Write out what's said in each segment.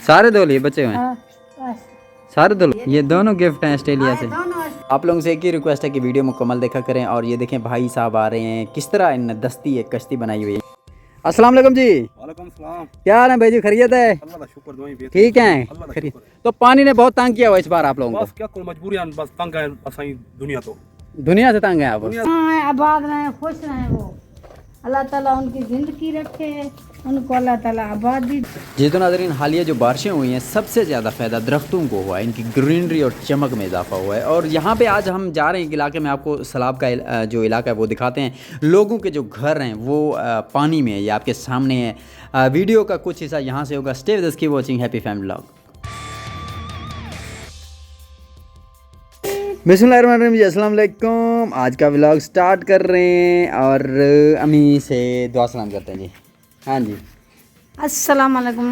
सारे धो लिए बचे हुए हैं? बस सारे धो लिए। ये दोनों गिफ्ट हैं ऑस्ट्रेलिया से। दोनों आप लोगों से एक ही रिक्वेस्ट है कि वीडियो मुकम्मल देखा करें। और ये देखें भाई साहब आ रहे हैं, किस तरह इन दस्ती एक कश्ती बनाई हुई है। अस्सलाम वालेकुम जी। वालेकुम सलाम। क्या हाल है भाई जी, खैरियत है? अल्लाह का शुक्र दुआएं बेहतर। ठीक है अल्लाह का खैरियत। शुक्र। तो पानी ने बहुत तंग किया हुआ इस बार आप लोगों बस क्या कोई मजबूरियां बस तंग है असाई दुनिया तो। को। दुनिया से तंग है आप। हैं, आबाद रहें, खुश रहें। वो अल्लाह ताला उनकी ज़िंदगी रखे, उनको अल्लाह ताला आबादी। जी तो नाज़रीन, हालिया जो बारिशें हुई हैं सबसे ज़्यादा फ़ायदा दरख्तों को हुआ है, इनकी ग्रीनरी और चमक में इजाफा हुआ है। और यहाँ पे आज हम जा रहे हैं एक इलाके में, आपको सैलाब का जो इलाका है वो दिखाते हैं। लोगों के जो घर हैं वो पानी में है, ये आपके सामने है। वीडियो का कुछ हिस्सा यहाँ से होगा। Stay with us, keep watching happy family vlog. बिस्मिल्लाहिर्रहमानिर्रहीम जी, अस्सलाम वालेकुम। आज का व्लॉग स्टार्ट कर रहे हैं और अम्मी से दुआ सलाम करते हैं जी। हाँ जी, अस्सलाम वालेकुम।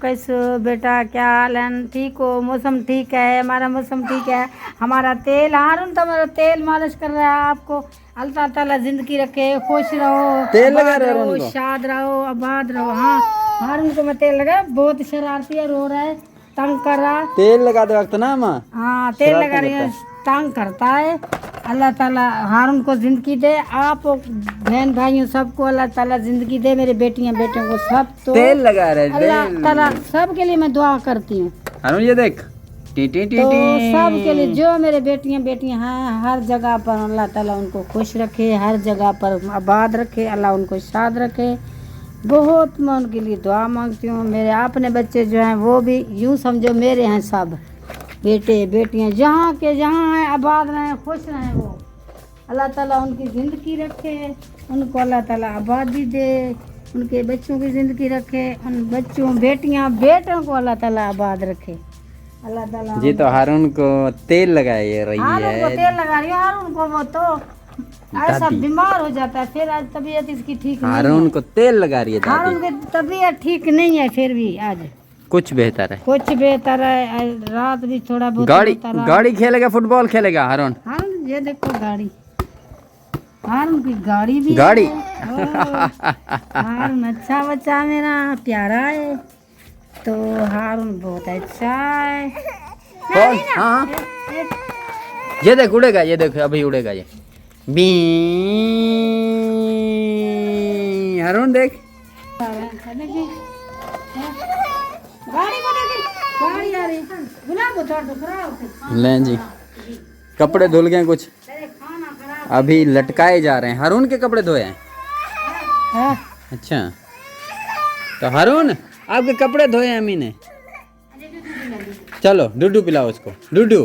कैसे हो बेटा, क्या हाल है? ठीक हो? मौसम ठीक है, हमारा मौसम ठीक है। हमारा तेल हारून तो हमारा तेल मालिश कर रहा है आपको। अल्लाह ताला जिंदगी रखे, खुश रहो, तेल लगा आबाद रहे हो रहो, उनको? शाद रहो, आबाद रहो। हाँ, हारून को मैं तेल लगा, बहुत शरारती है, रो रहा है, तंग कर रहा है। तेल लगाते वक्त ना माँ हाँ, तेल शरारतें लगा रही है, करता तंग करता है। अल्लाह ताला हारून को ज़िंदगी दे, आप बहन भाइयों सबको अल्लाह ताला ज़िंदगी दे, मेरे बेटियां बेटियों को सब। तो तेल लगा रहे अल्लाह ताला सब के लिए मैं दुआ करती हूँ। अरुण ये देख टी टी टी तो टी। सब के लिए जो मेरे बेटियां बेटियां हैं, हर जगह पर अल्लाह ताला उनको खुश रखे, हर जगह पर आबाद रखे, अल्लाह उनको शाद रखे। बहुत मैं उनके लिए दुआ मांगती हूँ। मेरे अपने बच्चे जो हैं वो भी यूँ समझो मेरे हैं, सब बेटे बेटियां जहाँ के जहाँ हैं, आबाद रहें, खुश रहें। वो अल्लाह ताला उनकी ज़िंदगी रखे, उनको अल्लाह ताला आबादी दे, उनके बच्चों की ज़िंदगी रखे, उन बच्चों बेटियां बेटों को अल्लाह ताला आबाद रखे। अल्लाह ताला जी तो हारून को तेल लगाए रही हारून को है। तेल लगा रही है। हारून को वो तो ऐसा दादी। बीमार हो जाता है, फिर आज तबीयत इसकी ठीक नहीं हारून है। को तेल लगा रही है हारून दादी। की तबीयत ठीक नहीं है, फिर भी आज कुछ बेहतर है। कुछ बेहतर है। आज रात भी थोड़ा बहुत गाड़ी होता रहा। गाड़ी खेलेगा, फुटबॉल खेलेगा हारून। हारून ये देखो गाड़ी, हारून की गाड़ी भी गाड़ी। है। हारून अच्छा बच्चा मेरा प्यारा है, तो हारून बहुत अच्छा है। कौन? हाँ ये देख उड़ेगा, ये देख अभी उड़ेगा ये। बी हारून देख। गाड़ी को देखिए, गाड़ी आ रही है। गुलाब उतार दो, खराब है। लें जी, कपड़े धुल गए कुछ, अरे खाना खराब अभी लटकाए जा रहे हैं। हारून के कपड़े धोए हैं? है। अच्छा, तो हारून आपके कपड़े धोए हैं अम्मी ने? चलो डूडू पिलाओ उसको। डूडू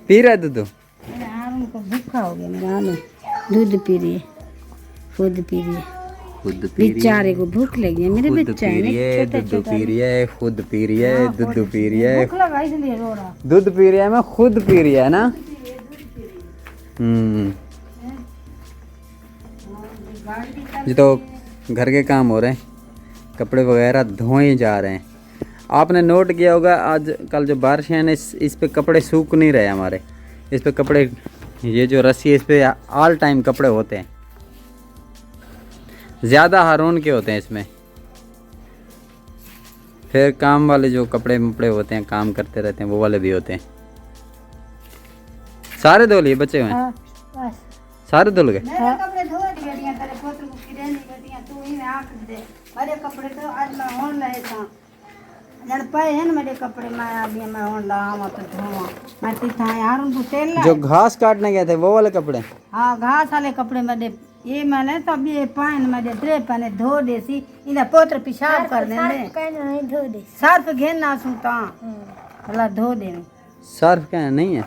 पी रहा है दूध? मेरे हारून को भूखा हो गया, मेरा हारून दूध पी रही है, खुद पी रही है। खुद पी रही है, बेचारे को भूख लगी है, मेरे खुद बच्चा पी है रही है, छोटा दूध छोटा। पी रही है, खुद पी रही है, दूध पी रही है। भूख लगा इसलिए रो रहा। दूध पी रही है, मैं खुद पी रही है ना। जी तो घर के काम हो रहे हैं, कपड़े वगैरह धोए जा रहे हैं। आपने नोट किया होगा आज कल जो बारिश है ना, इस पे कपड़े सूख नहीं रहे हमारे। इस पे कपड़े, ये जो रस्सी है इस पे ऑल टाइम कपड़े होते हैं। ज़्यादा हारून के होते हैं इसमें। फिर काम वाले जो कपड़े मपड़े होते हैं, काम करते रहते हैं, वो वाले भी होते हैं। सारे धो लिए बचे हुए हैं? हाँ, बस सारे धुल गए। मेरे कपड़े धो दी बेटियां, तेरे पोत्र को किरे नहीं बेटियां, तू ही आंख दे। मेरे कपड़े तो आज मैं होन लहे था, जन पाए हैं मेरे कपड़े, मैं अभी मैं होन लहा मत धोवा। मैं तिथा हारून को तेल ला। जो घास काटने गए थे वो वाले कपड़े? हाँ, घास वाले कपड़े मेरे ये मैंने तो अभी ये पान मेरे ड्रे पहने धो दे सी, इन्हें पोत्र पेशाब कर देने धो दे, सर्फ घेना सूता अल्लाह धो दे। सर्फ क्या नहीं है?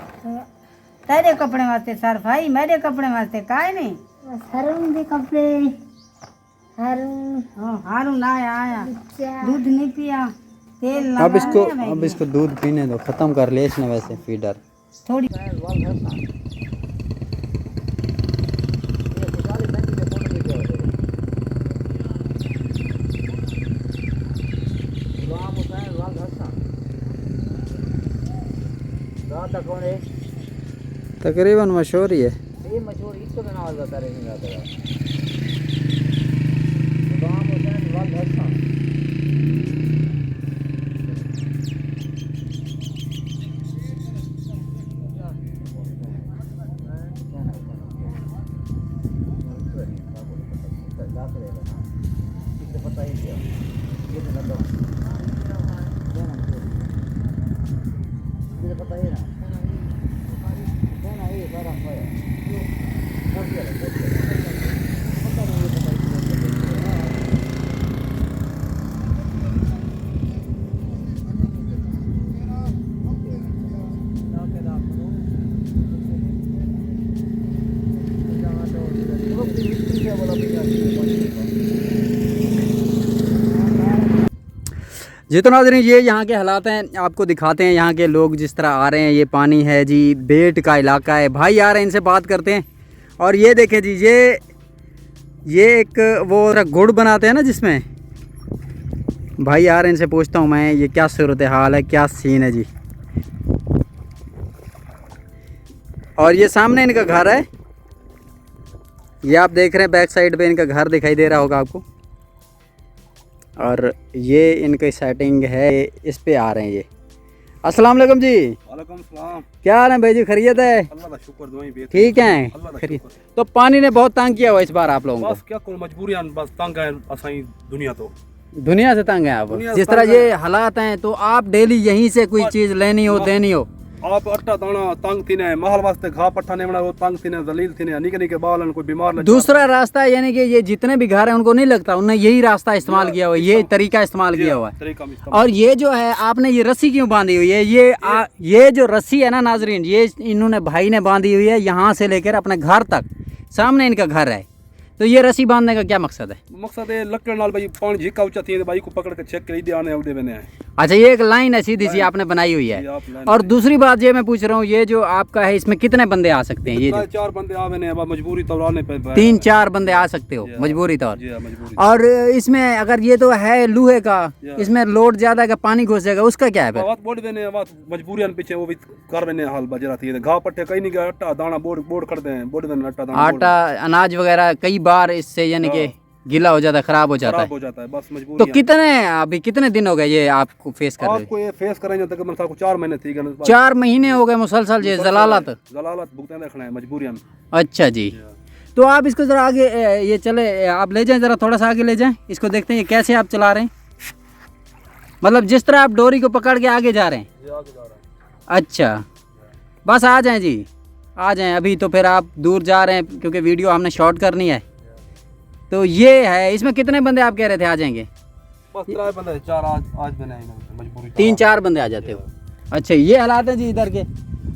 तेरे कपड़े वास्ते सर्फ आई, मेरे कपड़े वास्ते काय नहीं। हारून के कपड़े, हारून आया आया, दूध नहीं पिया, तेल लगा अब इसको दूध पीने दो, खत्म कर ले इसने वैसे फीडर थोड़ी। तकरीबन मशहूर ही है। ये मशहूर इसको मैं नाम बता रहे हैं। पता ही नहीं ये तो लगा मुझे पता ही ना ये सारा जी। तो नाज़रीन ये यहाँ के हालात हैं, आपको दिखाते हैं यहाँ के लोग जिस तरह आ रहे हैं। ये पानी है जी, बेट का इलाका है। भाई आ रहे हैं, इनसे बात करते हैं। और ये देखें जी, ये एक वो गुड़ बनाते हैं ना जिसमें, भाई आ रहे हैं, इनसे पूछता हूँ मैं ये क्या सूरत हाल है, क्या सीन है जी। और ये सामने इनका घर है, ये आप देख रहे हैं बैक साइड पे इनका घर दिखाई दे रहा होगा आपको। और ये इनकी सेटिंग है, इस पे आ रहे हैं ये। अस्सलाम वालेकुम जी। वालेकुम सलाम। क्या हाल है भाई जी, खैरियत है? अल्लाह का शुक्र, दुआएं बेहतर। ठीक हैं, अल्लाह का खैरियत। शुक्र। तो पानी ने बहुत तंग किया हुआ इस बार आप लोगों को? बस क्या करो, मजबूरियां बस तंग है असाई दुनिया तो। दुनिया से तंग है आप? दुनिया से जिस तरह तंग ये हालात हैं तो आप डेली यहीं से कोई चीज़ लेनी हो, देनी हो, आप अट्टा दाना तंग थी ने महल वास्ते घा पट्टा ने बना वो तंग थी ने जलील थी ने निके निके बालन कोई बीमार लग दूसरा रास्ता यानी कि ये जितने भी घर हैं उनको नहीं लगता, उन्होंने यही रास्ता इस्तेमाल किया हुआ है, ये तरीका इस्तेमाल किया हुआ है। तरीका में इस्तेमाल। और ये जो है आपने ये रस्सी क्यों बांधी हुई है? ये जो रस्सी है ना नाजरीन, ये इन्होंने भाई ने बांधी हुई है यहाँ से लेकर अपने घर तक। सामने इनका घर है, तो ये रस्सी बांधने का क्या मकसद है? मकसद है लकड़ नाल भाई पानी झिका ऊंचा थी भाई को पकड़ के चेक कर दे आने उड़े बने हैं। अच्छा, ये एक लाइन है सीधी सी आपने बनाई हुई है। और दूसरी बात ये मैं पूछ रहा हूँ, ये जो आपका है इसमें कितने बंदे आ सकते हैं? ये जो 4 बंदे आवे ने अब मजबूरी तौर आने पे 3-4 बंदे आ सकते हो मजबूरी तौर। जी मजबूरी। और इसमें अगर ये तो है लोहे का, इसमें लोड ज्यादा का पानी घुस जाएगा, उसका क्या है फिर? बात बोल देने बात मजबूरियां पीछे वो भी कर बने हाल बजरा थी घा पट्टे कहीं नहीं गया अट्टा दाना बोर्ड कर दे बोर्ड देने अट्टा दाना आटा अनाज वगैरह कई बार इससे यानी कि गिला हो जाता है, खराब हो जाता है। खराब हो जाता है, बस मजबूरी। तो अभी कितने दिन हो गए ये आपको फेस कर रहे आपको ये फेस करेंगे तक मतलब को 4 महीने थी 4 महीने हो गए मुसलसल ये जलालत भुगतान देखना है मजबूरियां। अच्छा जी। तो आप इसको जरा आगे ये चले, आप ले जाएं, जरा थोड़ा सा आगे ले जाएं, इसको देखते हैं ये कैसे आप चला रहे हैं। मतलब जिस तरह आप डोरी को पकड़ के आगे जा रहे हैं। अच्छा, बस आ जाएं जी, आ जाएं। अभी तो फिर आप दूर जा रहे हैं क्योंकि वीडियो हमने शॉर्ट करनी है। तो ये है, इसमें कितने बंदे आप कह रहे थे आ जाएंगे? बस 3 बंदे 4 आज बने मजबूरी 3-4 बंदे आ जाते हो। अच्छा, ये हालात हैं जी इधर के।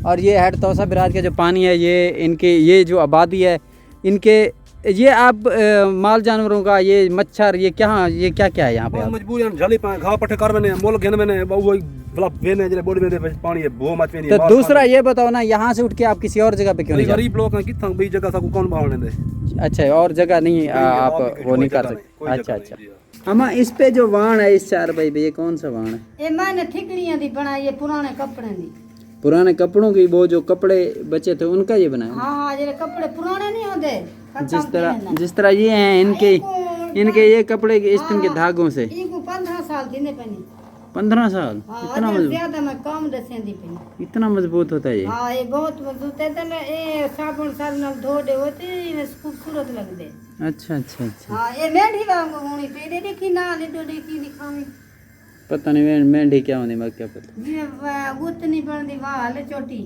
और ये हेड तौसा बिराज का जो पानी है, ये इनके ये जो आबादी है इनके, ये आप माल जानवरों का ये मच्छर ये क्या है यहाँ पे? मजबूरियां झली पाए घा पट्टे कर बने मोल घेन बने वो भला वेने जले बोर्ड में पानी है भो मच नहीं। तो दूसरा ये बताओ ना, यहाँ से उठ के आप किसी और जगह पे क्यों नहीं जाते? गरीब लोग हैं कितना भी जगह सा कौन बाहर दे। अच्छा, और जगह नहीं आप वो नहीं कर सकते? अच्छा। अम्मा इस पे जो वाण है इस 4 भाई ये कौन सा वाण है? ये मैंने ठिकड़ियां दी बनाई है, पुराने कपड़े दी। पुराने कपड़ों की, वो जो कपड़े बचे थे उनका ये बनाया? हाँ, ये कपड़े पुराने नहीं होते। जिस तरह ये हैं इनके ये कपड़े के इस तरह के धागों से। इनको 15 साल देने पनी। 15 साल? इतना मजबूत? ज्यादा मैं कम दसे दी पनी। इतना मजबूत होता है ये? हाँ, ये बहुत मजबूत है। तो ये साबुन साल नाल धो दे होते ये खूबसूरत लगदे। अच्छा। हाँ, ये मेंढी वांगू होनी पे देखी ना ले दो देखी दिखावी। पता नहीं मेंढी क्या होनी, मैं क्या पता। ये गुतनी बनदी वाह ले छोटी।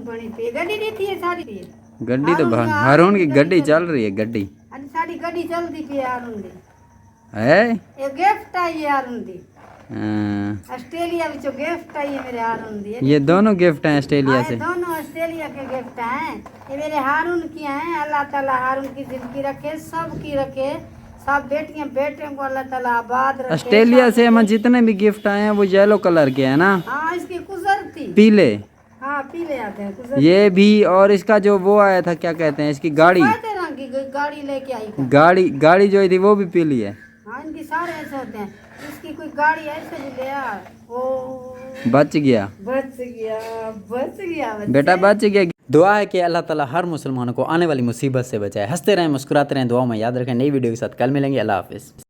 बड़ी पे गड्डी दी थी सारी थी। गड्डी तो हारून की गड्डी चल रही है, गड्डी अरे सारी गड्डी चलती पे हारून दी है। ये गिफ्ट आई है हारून दी। हाँ, ऑस्ट्रेलिया में जो गिफ्ट आई है मेरे हारून दी। ये दोनों गिफ्ट हैं ऑस्ट्रेलिया से? दोनों ऑस्ट्रेलिया के गिफ्ट हैं। ये मेरे हारून की हैं। अल्लाह ताला हारून की जिंदगी रखे, सबकी रखे, सब बेटियां बेटियों को अल्लाह ताला आबाद रखे। ऑस्ट्रेलिया से हमें जितने भी गिफ्ट आए हैं वो येलो कलर के हैं ना? हाँ, इसकी कुजर थी पीले। हाँ, पीले आते हैं कुजर। ये भी, और इसका जो वो आया था क्या कहते हैं इसकी गाड़ी, रंग की गाड़ी लेके आई था। गाड़ी जो थी वो भी पीली है। हाँ, इनकी सारे ऐसे होते हैं। इसकी कोई गाड़ी ऐसे भी ले यार, वो बच गया बेटा, बच गया। दुआ है कि अल्लाह ताला हर मुसलमानों को आने वाली मुसीबत से बचाए। हंसते रहें, मुस्कुराते रहें, दुआ में याद रखें। नई वीडियो के साथ कल मिलेंगे। अल्लाह हाफिज़।